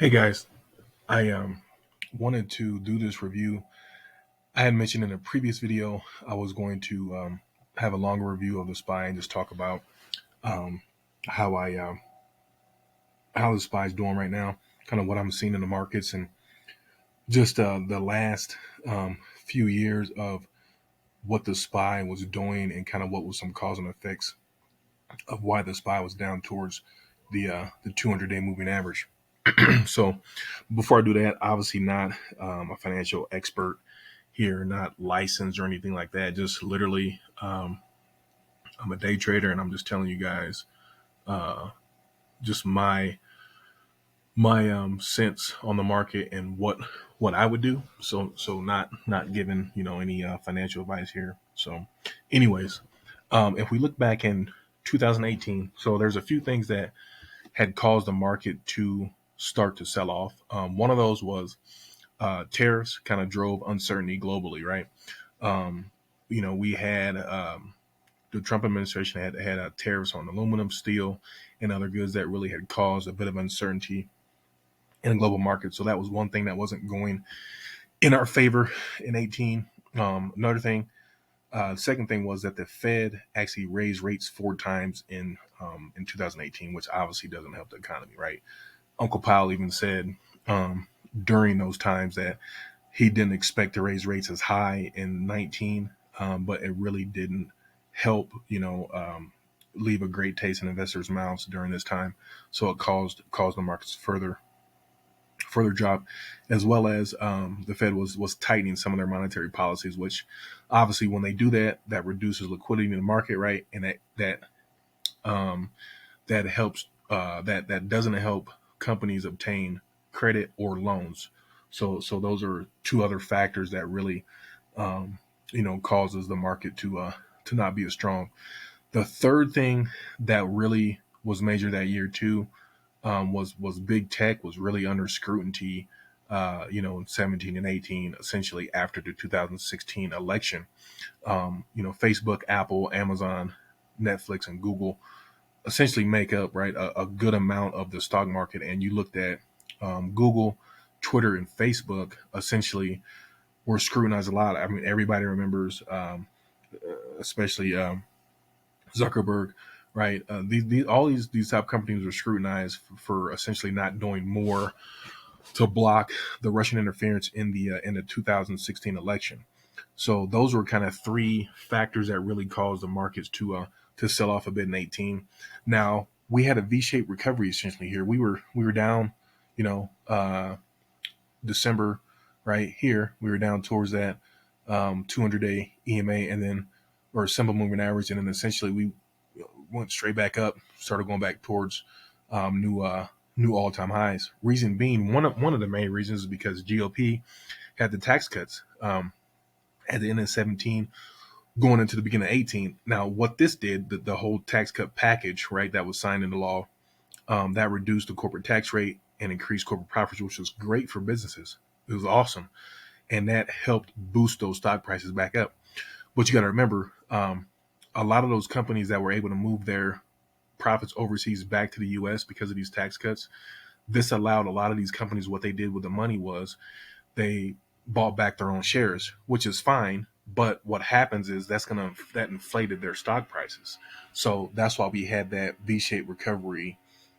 Hey guys, I wanted to do this review. I had mentioned in a previous video I was going to have a longer review of the SPY and just talk about um, how I how the SPY is doing right now, kind of what I'm seeing in the markets, and just the last few years of what the SPY was doing and kind of what was some cause and effects of why the SPY was down towards the 200-day moving average. So before I do that, obviously not a financial expert here, not licensed or anything like that. Just literally, I'm a day trader, and I'm just telling you guys uh, just my sense on the market and what I would do. So not giving any financial advice here. So, anyways, if we look back in 2018, so there's a few things that had caused the market to start to sell off. One of those was tariffs kind of drove uncertainty globally, right? Um, we had the Trump administration had tariffs on aluminum, steel, and other goods that really had caused a bit of uncertainty in the global market. So that was one thing that wasn't going in our favor in 18. Another thing, second thing was that the Fed actually raised rates 4 times in 2018, which obviously doesn't help the economy, right? Uncle Powell even said during those times that he didn't expect to raise rates as high in 19, but it really didn't help, leave a great taste in investors' mouths during this time. So it caused the markets further drop, as well as the Fed was tightening some of their monetary policies, which obviously when they do that, that reduces liquidity in the market, right? And um, that helps that doesn't help companies obtain credit or loans. So those are two other factors that really um, causes the market to not be as strong. The third thing that really was major that year too was big tech was really under scrutiny. In 17 and 18, essentially after the 2016 election, Facebook, Apple, Amazon, Netflix, and Google essentially make up right a good amount of the stock market. And you looked at Google, Twitter, and Facebook essentially were scrutinized a lot. I mean, everybody remembers, especially Zuckerberg, right? All these top companies were scrutinized for essentially not doing more to block the Russian interference in the 2016 election. So those were kind of three factors that really caused the markets to sell off a bit in 18. Now we had a V-shaped recovery essentially here. We were down, you know, December right here. We were down towards that 200-day EMA and then or simple moving average, and then essentially we went straight back up, started going back towards new all time highs. Reason being, one of the main reasons is because GOP had the tax cuts at the end of 17, going into the beginning of 18. Now, what this did, the whole tax cut package, right, that was signed into law, that reduced the corporate tax rate and increased corporate profits, which was great for businesses. It was awesome, and that helped boost those stock prices back up. But you got to remember, a lot of those companies that were able to move their profits overseas back to the U.S. because of these tax cuts, this allowed a lot of these companies, what they did with the money was they bought back their own shares, which is fine. But what happens is that inflated their stock prices. So that's why we had that V-shaped recovery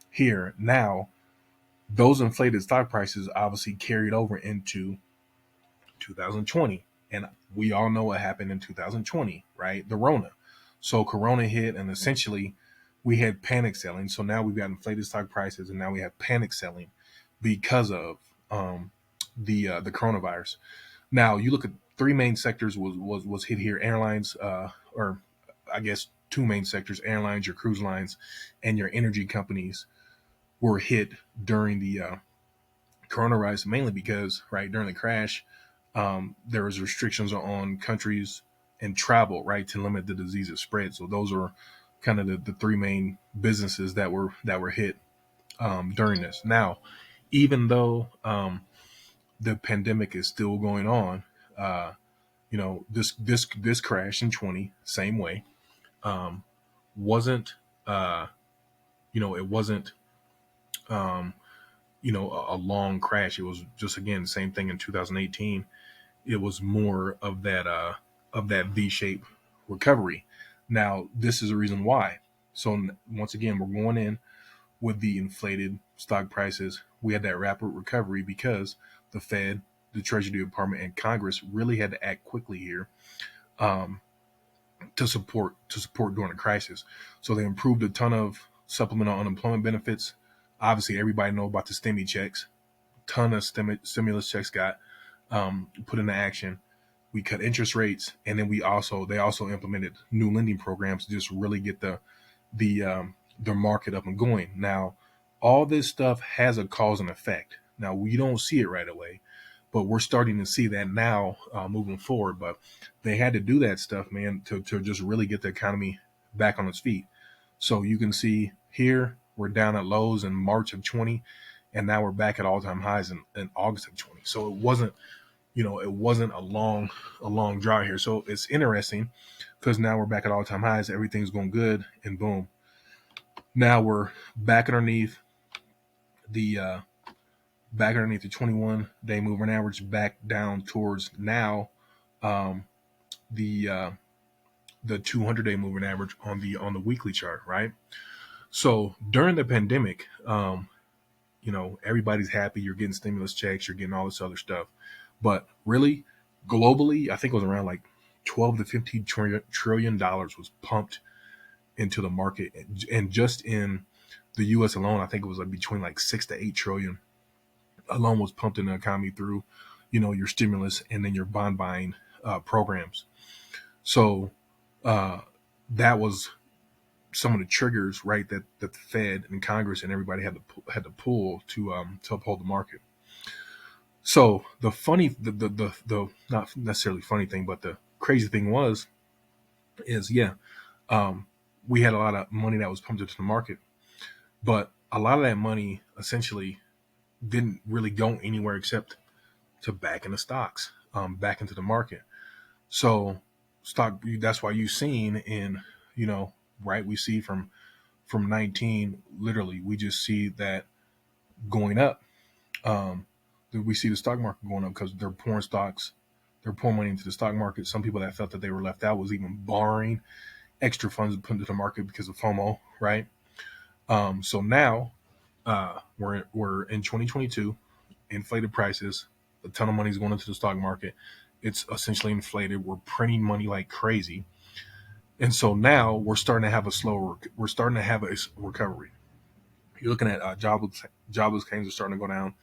here. Now those inflated stock prices obviously carried over into 2020, and we all know what happened in 2020, right? The Rona. So Corona hit, and essentially we had panic selling. So now we've got inflated stock prices, and now we have panic selling because of the coronavirus. Now you look at three main sectors was hit here: airlines, or I guess two main sectors: airlines, your cruise lines, and your energy companies were hit during the coronavirus, mainly because right during the crash, there was restrictions on countries and travel, right, to limit the disease's spread. So those are kind of the three main businesses that were hit during this. Now, even though the pandemic is still going on, this crash in 20, same way, um, wasn't it wasn't a long crash. It was just, again, same thing in 2018. It was more of that V-shaped recovery. Now, this is the reason why. So once again, we're going in with the inflated stock prices. We had that rapid recovery because the Fed, the Treasury Department, and Congress really had to act quickly here, um, to support during a crisis. So they improved a ton of supplemental unemployment benefits. Obviously, everybody know about the stimmy checks. Ton of stimulus checks got put into action. We cut interest rates, and then they also implemented new lending programs to just really get the market up and going. Now, all this stuff has a cause and effect. Now, we don't see it right away, but we're starting to see that now, moving forward. But they had to do that stuff, man, to just really get the economy back on its feet. So you can see here we're down at lows in March of 20, and now we're back at all time highs in August of 20. So it wasn't a long drought here. So it's interesting because now we're back at all time highs. Everything's going good, and boom, now we're back underneath the 21-day moving average, back down towards now, um, the uh, the 200-day moving average on the weekly chart, right? So during the pandemic, everybody's happy. You're getting stimulus checks, you're getting all this other stuff, but really, globally, I think it was around like 12 to 15 trillion dollars was pumped into the market, and just in the U.S. alone, I think it was like between like 6 to 8 trillion alone was pumped in the economy through, your stimulus and then your bond buying programs. So uh, that was some of the triggers, right? That the Fed and Congress and everybody had to pull to uphold the market. So the not necessarily funny thing, but the crazy thing is, yeah, um, we had a lot of money that was pumped into the market, but a lot of that money essentially didn't really go anywhere except to back into stocks, back into the market. So that's why you've seen you know, right? We see from 19, literally, we just see that going up. Um, we see the stock market going up because they're pouring money into the stock market. Some people that felt that they were left out was even borrowing extra funds to put into the market because of FOMO, right? So now we're in 2022, inflated prices, a ton of money is going into the stock market. It's essentially inflated. We're printing money like crazy, and so now we're starting to have a recovery. You're looking at jobless claims are starting to go down.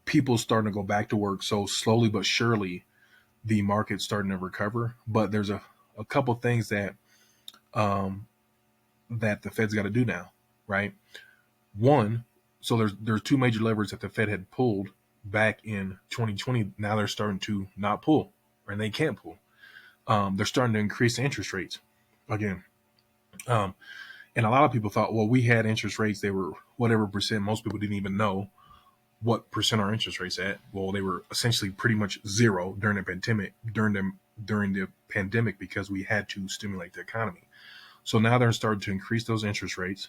People starting to go back to work. So slowly but surely, the market's starting to recover. But there's a couple things um, that the Fed's got to do now, right? One, so there's two major levers that the Fed had pulled back in 2020. Now they're starting to not pull, and they can't pull. They're starting to increase the interest rates again. Um, and a lot of people thought, well, we had interest rates. They were whatever percent. Most people didn't even know what percent our interest rates at. Well, they were essentially pretty much zero during the pandemic. During the pandemic, because we had to stimulate the economy. So now they're starting to increase those interest rates,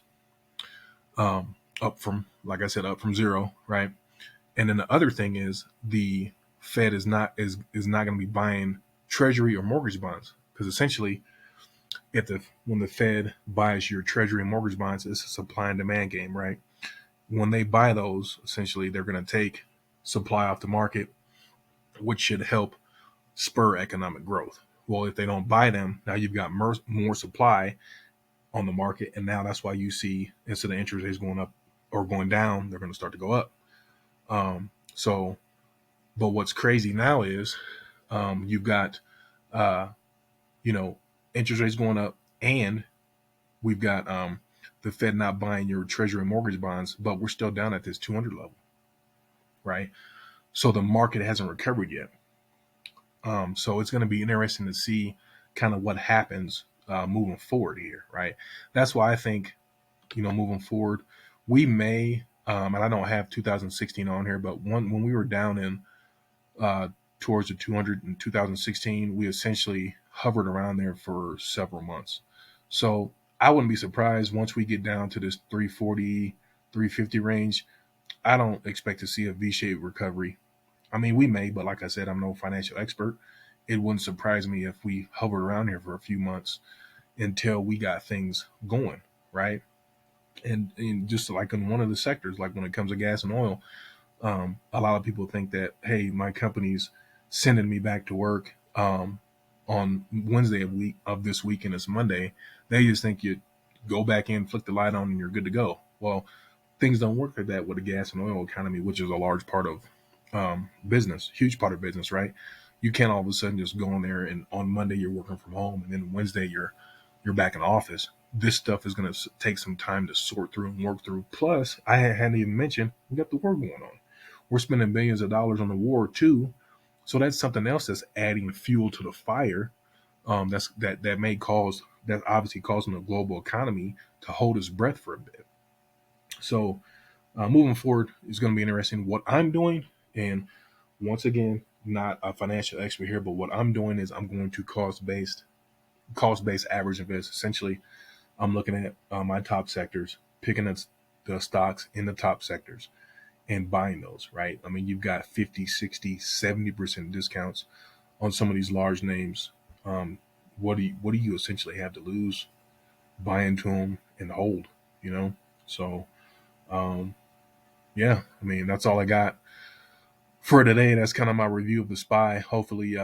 up from, like I said, up from zero, right? And then the other thing is the Fed is not going to be buying treasury or mortgage bonds, because essentially, if the when the Fed buys your treasury and mortgage bonds, it's a supply and demand game, right? When they buy those, essentially they're going to take supply off the market, which should help spur economic growth. Well, if they don't buy them, now you've got more supply on the market, and now that's why you see, instead of interest rates going up or going down, they're going to start to go up. So, but what's crazy now is, you've got, uh, you know, interest rates going up, and we've got, the Fed not buying your treasury and mortgage bonds, but we're still down at this 200 level, right? So the market hasn't recovered yet. So it's going to be interesting to see kind of what happens, moving forward here, right? That's why I think, moving forward, we may, and I don't have 2016 on here, but when we were down in, uh, towards the 200 in 2016, we essentially hovered around there for several months. So I wouldn't be surprised once we get down to this 340, 350 range I don't expect to see a V-shaped recovery. I mean, we may, but like I said, I'm no financial expert. It wouldn't surprise me if we hovered around here for a few months until we got things going, right? And just like in one of the sectors, like when it comes to gas and oil, a lot of people think that, hey, my company's sending me back to work on Wednesday of this week, and it's Monday. They just think you go back in, flick the light on, and you're good to go. Well, things don't work like that with the gas and oil economy, which is a large part of business, huge part of business, right? You can't all of a sudden just go in there and on Monday you're working from home, and then Wednesday you're back in the office. This stuff is going to take some time to sort through and work through. Plus, I hadn't even mentioned we got the war going on. We're spending billions of dollars on the war too, so that's something else that's adding fuel to the fire. That may cause that obviously causing the global economy to hold its breath for a bit. So moving forward, it's going to be interesting what I'm doing. And once again, not a financial expert here, but what I'm doing is I'm going to cost based average invest. Essentially, I'm looking at my top sectors, picking up the stocks in the top sectors and buying those, right? I mean, you've got 50, 60, 70% discounts on some of these large names. Um, what do you essentially have to lose? Buy into them and hold, you know? So, um, yeah, I mean, that's all I got for today. That's kind of my review of the SPY. Hopefully,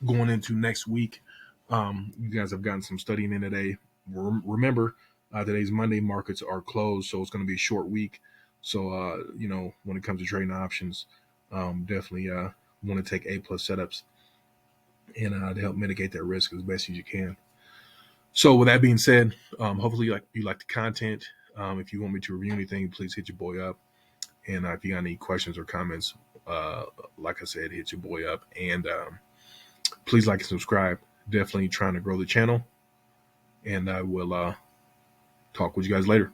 going into next week, you guys have gotten some studying in today. Remember, today's Monday, markets are closed, so it's going to be a short week. So, when it comes to trading options, definitely want to take A plus setups and to help mitigate that risk as best as you can. So, with that being said, hopefully you like the content. If you want me to review anything, please hit your boy up. And if you got any questions or comments, uh, like I said, hit your boy up. And please like and subscribe. Definitely trying to grow the channel. And I will talk with you guys later.